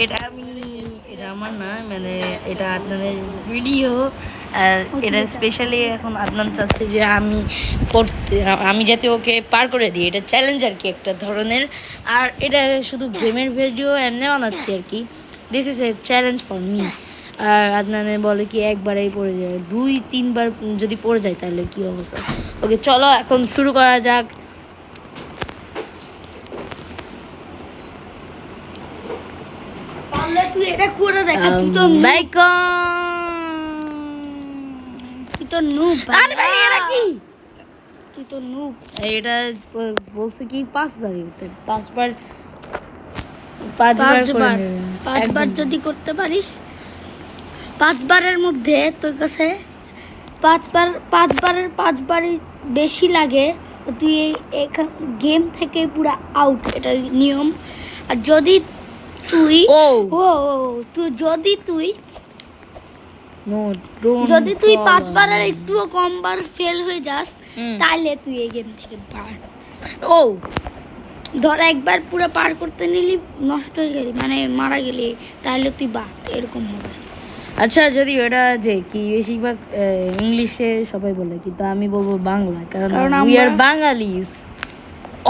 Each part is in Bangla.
এটা আমার না, মানে এটা আদনানের ভিডিও। আর এটা স্পেশালি এখন আদনান চাচ্ছে যে আমি যাতে ওকে পার করে দিই, এটা চ্যালেঞ্জ আর কি একটা ধরনের। আর এটা শুধু গেমের ভিডিও এমনি বানাচ্ছি আর কি, this is a challenge for me. আর আদনানে বলে কি একবারেই পড়ে যায়, 2-3 বার যদি পড়ে যায় তাহলে কি অবস্থা। ওকে চলো এখন শুরু করা যাক। তুই এটা করে দেখা, তুই তো নুব। আরে ভাই এরা কি, তুই তো নুব। এটা বলছে কি 5বারই, 5বার যদি করতে পারিস, 5বারের মধ্যে তোর কাছে 5বারের বেশি লাগে, তুই গেম থেকে পুরো আউট, এটা নিয়ম। আর যদি তুই যদি তুই 5বারের একটুও কম বার ফেল হয়ে যাস, তাহলে তুই এই গেম থেকে বাদ। ধর একবার পুরো পার করতে নিলি, নষ্ট হয়ে গেলি, মানে মারা গেলি, তাহলে তুই বাদ, এরকম হবে। আচ্ছা, যদি ওটা যে কি বেশিরভাগ ইংলিশে সবাই বলে, কিন্তু আমি বলবো বাংলা, কারণ উই আর বাঙালিস।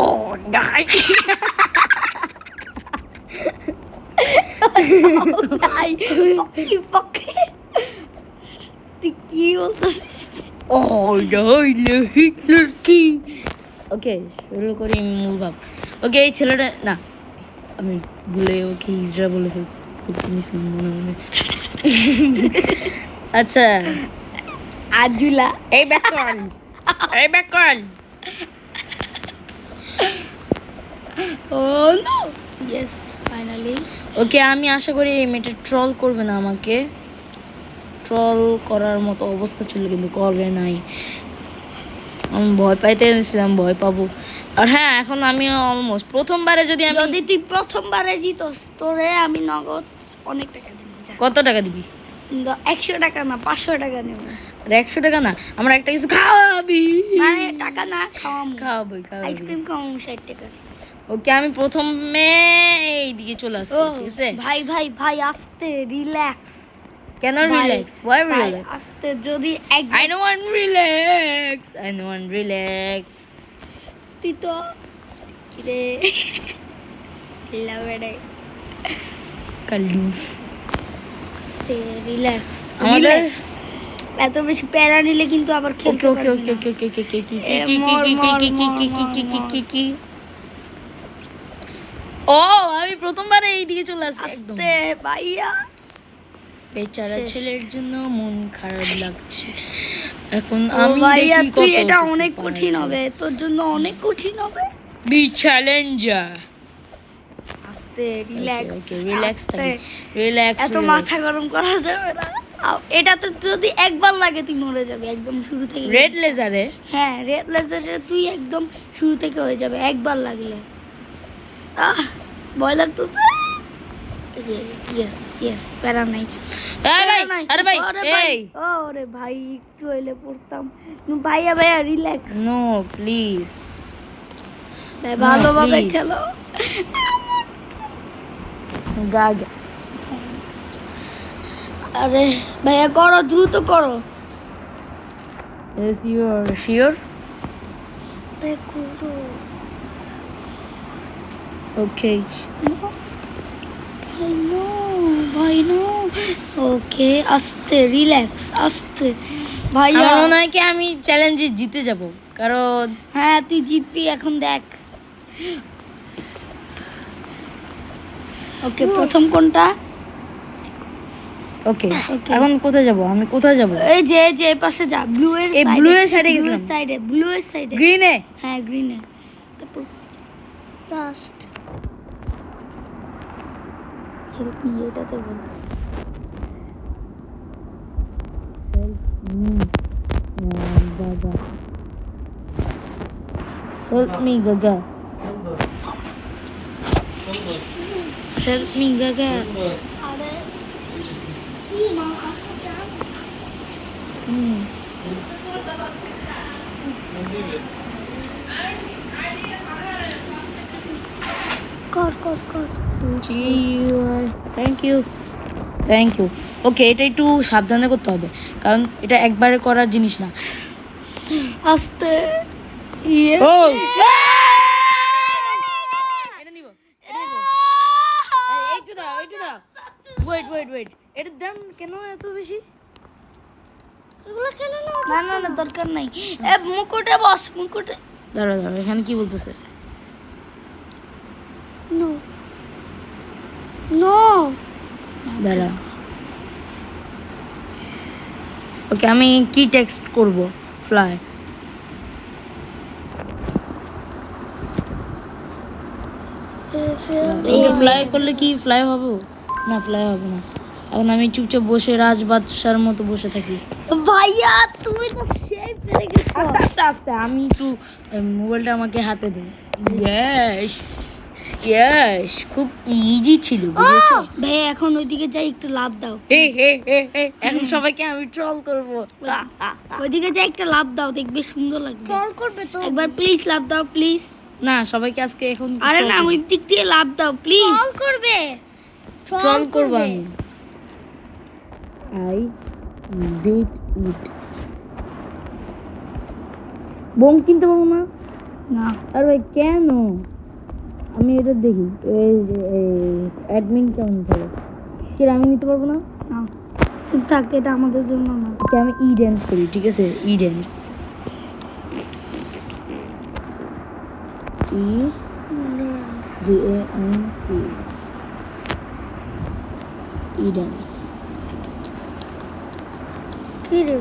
ও নাই তুই কি বলছিস? ওকে শুরু করি মূল ভাব। ওকে, এই ছেলেটা না, আমি ভুলে ওকে ইজরা বলে ফেলছি, মনে মনে। আচ্ছা, আজুলা, এই ব্যাক কর। ও নো, ইয়েস ফাইনালি। ওকে, আমি আশা করি এই মেয়েটা ট্রল করবে না আমাকে। ট্রল করার মতো অবস্থা ছিল কিন্তু করে নাই। আমি ভয় পাইতে গেছিলাম, ভয় পাবো। আর হ্যাঁ, এখন আমি অলমোস্ট প্রথমবারে যদি তুই প্রথমবারে জিতস, তোরে আমি নগদ অনেক টাকা দিব। কত টাকা দিবি? 100 টাকা না, 500 টাকা নেব। আর 100 টাকা না, আমার একটা কিছু খাওয়াবি? মানে টাকা না, খাওয়াবো। আইসক্রিম খাওয়াবো 60 টাকা। ওকে, আমি প্রথমে এইদিকে চলে আসছি, ঠিক আছে? ভাই আস্তে, রিল্যাক্স। কেন রিল্যাক্স? Why relax? আস্তে, যদি I don't want relax. তুই তো রে লাভেড়ে কালু, আস্তে রিল্যাক্স। আমাদের এত বেশি প্যারা নিলে কিন্তু আবার খেলতে পারবি না। ওকে। ও, আমি প্রথমবারে এইদিকে চলে আসছি একদম। আস্তে ভাইয়া, বেচারা ছেলের জন্য মন খারাপ লাগছে এখন। আমি ভাইয়া দেখি তুই, কত এটা অনেক কঠিন হবে তোর জন্য, অনেক কঠিন হবে। Be challenger. আস্তে রিল্যাক্স, রিল্যাক্স। এত মাথা গরম করা যাবে না। এটাতে যদি একবার লাগে তুই মরে যাবে একদম শুরু থেকে। রেড লেজারে? হ্যাঁ, রেড লেজারে তুই একদম শুরু থেকে হয়ে যাবে একবার লাগলে। ভয় লাগতেছে। ইয়েস প্যারা নাই। আরে ভাই, এই ওরে ভাই, একটু হইলে পড়তাম। ভাইয়া রিল্যাক্স। নো প্লিজ, ভাই ভালোভাবে খেলো। গাগে। আরে ভাইয়া করো, দ্রুত করো। Yes, you are sure? Okay. ভাই নো। ওকে, আস্তে রিল্যাক্স, আস্তে ভাইয়া। আমার মনে হয় কি আমি চ্যালেঞ্জে জিতে যাব, কারণ হ্যাঁ তুই জিতবি, এখন দেখ। ওকে, প্রথম কোনটা? ওকে, এখন কোথায় যাব? আমি কোথায় যাব? এই যে পাশে যা, ব্লু এর সাইডে। ব্লু এর সাইডে গেছিলাম। ব্লু এর সাইডে। গ্রিনে? হ্যাঁ গ্রিনে। তারপর লাস্ট হেল্প মি, এটাতে বল। Help me, Gaga. Help me, Gaga. আরে কি মা আপু জান? কর You are থ্যাংক ইউ। ওকে, এটা একটু সাবধানে করতে হবে, কারণ এটা একবারে করার জিনিস না। আস্তে ইয়ে ও এটা নিব, একটু দাঁড়াও, ওয়েট, এটা দাম কেন এত বেশি? না না না দরকার নাই। এ মুকুটে বস, মুকুটে। দাঁড়াও, এখানে কি বলতেছে? নো নো দাঁড়া, ওকে, আমি কি টেক্সট করব? ফ্লাই। ওকে, ফ্লাই করলে কি ফ্লাই হবে? না, ফ্লাই হবে না। এখন আমি চুপচাপ বসে রাজবাদশার মতো বসে থাকি। ভাইয়া তুমি তো সেই পেরে গেছো। আস্তে আমি একটু মোবাইলটা আমাকে হাতে দিন। ইয়েস, খুব ইজি ছিল, বুঝেছো? ভাইয়া এখন ওইদিকে যাই, একটু লাভ দাও। হে, এখন সবাইকে আমি ট্রল করব। ওইদিকে যাই, একটা লাভ দাও, দেখবে সুন্দর লাগবে। ট্রল করবে তো একবার, প্লিজ লাভ দাও প্লিজ। না, সবাইকে আজকে এখন আরে না, ওই দিক দিয়ে লাভ দাও প্লিজ। ট্রল করবে, ট্রল করব আমি। I did it. বোম কিনতে পারবো না? না আর ভাই কেন? আমি এটা দেখি অ্যাডমিন কেমন থাকে, কি আমি নিতে পারবো না? না চুপ থাক, এটা আমাদের জন্য না। ওকে, আমি ই ড্যান্স করি, ঠিক আছে? ই ড্যান্স, DANC, ই ড্যান্স। কি রে?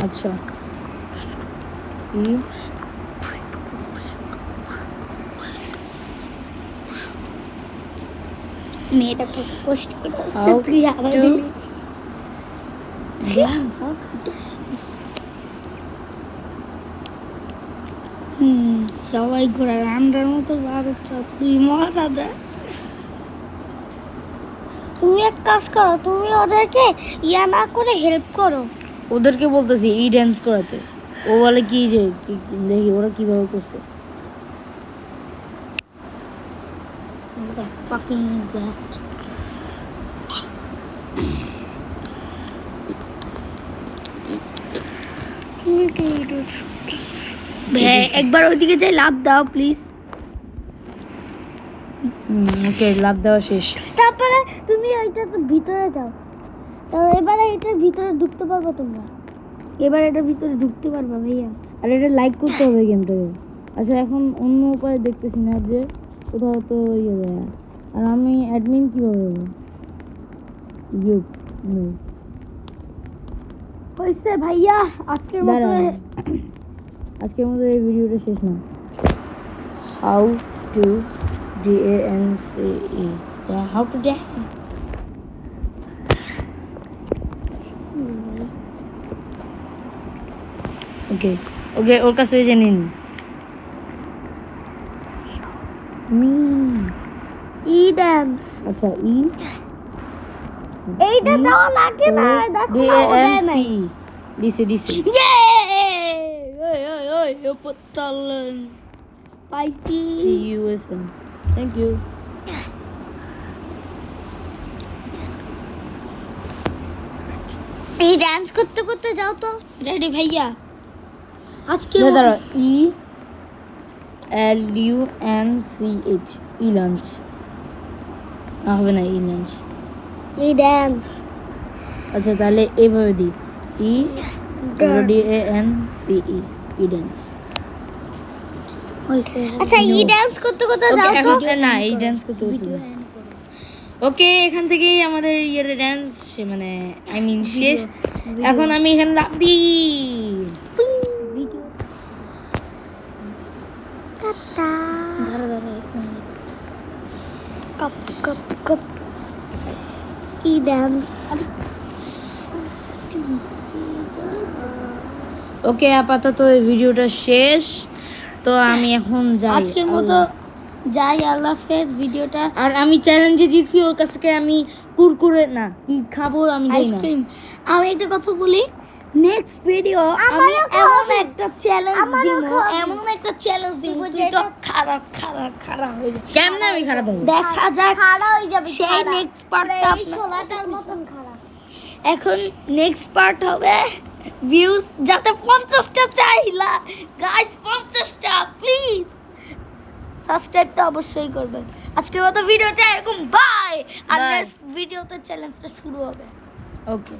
আচ্ছা, ই মেয়েটা কত কষ্ট করে আসছে, How তুই আদা to দিলি। dance, সবাই ঘোরা রান্নার মতো বার হচ্ছে, তুই মহারাজা। তুমি এক কাজ করো, তুমি ওদেরকে ইয়া না করে হেল্প করো। ওদেরকে বলতেছি ই ড্যান্স করাতে, ও বলে কি যে দেখি ওরা কিভাবে করছে। What the fucking is that? ভাই একবার ওইদিকে যাই, লাভ দাও প্লিজ। ওকে, লাভ দেওয়া শেষ। তারপরে তুমি ওইটা তো ভিতরে যাও, তারপর এবারে এটার ভিতরে ঢুকতে পারবে তোমরা। এবার এটার ভিতরে ঢুকতে পারবা ভাইয়া। আর এটা লাইক করতে হবে গেমটাকে। আচ্ছা, এখন অন্য উপায় দেখতেছি না যে কোথাও তো ইয়ে দেয়। আর আমি অ্যাডমিন কীভাবে হবো? হয়েছে ভাইয়া, আজকের মতো আজকের মতো এই ভিডিওটা শেষ না। How to DANCE, how to dance. Okay, ওর কাছে যে নিন ই ড্যান্স। আচ্ছা, ই এইটা দেওয়া লাগে না, দেখো না ও দেয় নাই। ডিসি ওই পত্তালন পাইতি। GUSM, thank you. এই ডান্স করতে করতে যাও তো। রেডি ভাইয়া, আজকে দাঁড়াও, ELUNCH, ই লাঞ্চ। হবে না, ই লাঞ্চ। এই ডান্স। আচ্ছা, তাহলে এইভাবে দিই, DANCE, ই ড্যান্স। আচ্ছা ই ডান্স করতে করতে যাও তো। না, এই ড্যান্স করতে ওকে, এখান থেকেই আমাদের ইয়ের ড্যান্স মানে আই মিন শেষ। এখন আমি এখানে লাভ দিই। কাপ কাপ কাপ ই ডান্স। ওকে, আপাতত এই ভিডিওটা শেষ। তো আমি এখন যাই, আজকের মতো যাই, আল্লাহ হাফেজ। ভিডিওটা, আর আমি চ্যালেঞ্জে জিতছি, ওর কাছ থেকে আমি কুরকুরে না কি খাবো আমি জানি না। আইসক্রিম। আমি একটা কথা বলি, নেক্সট ভিডিও আমি এমন একটা চ্যালেঞ্জ আমারও দিব, খাওয়াবি। এমন একটা চ্যালেঞ্জ দিব তুই তুই তো যেটা- খারাপ হয়ে যাবে। কেমনে আমি খারাপ হবো? দেখা যাক খাড়া হয়ে যাবে সেই খাড়া। নেক্সট পার্টটা এই শোলাটার মতন খাড়া। এখন নেক্সট পার্ট হবে ভিউজ যাতে 50টা চাইলা গাইস, 50টা প্লিজ সাবস্ক্রাইব তো অবশ্যই করবেন। আজকের মতো ভিডিওটা এরকম বাই, আর Bye. নেক্সট ভিডিওতে চ্যালেঞ্জটা শুরু হবে। ওকে।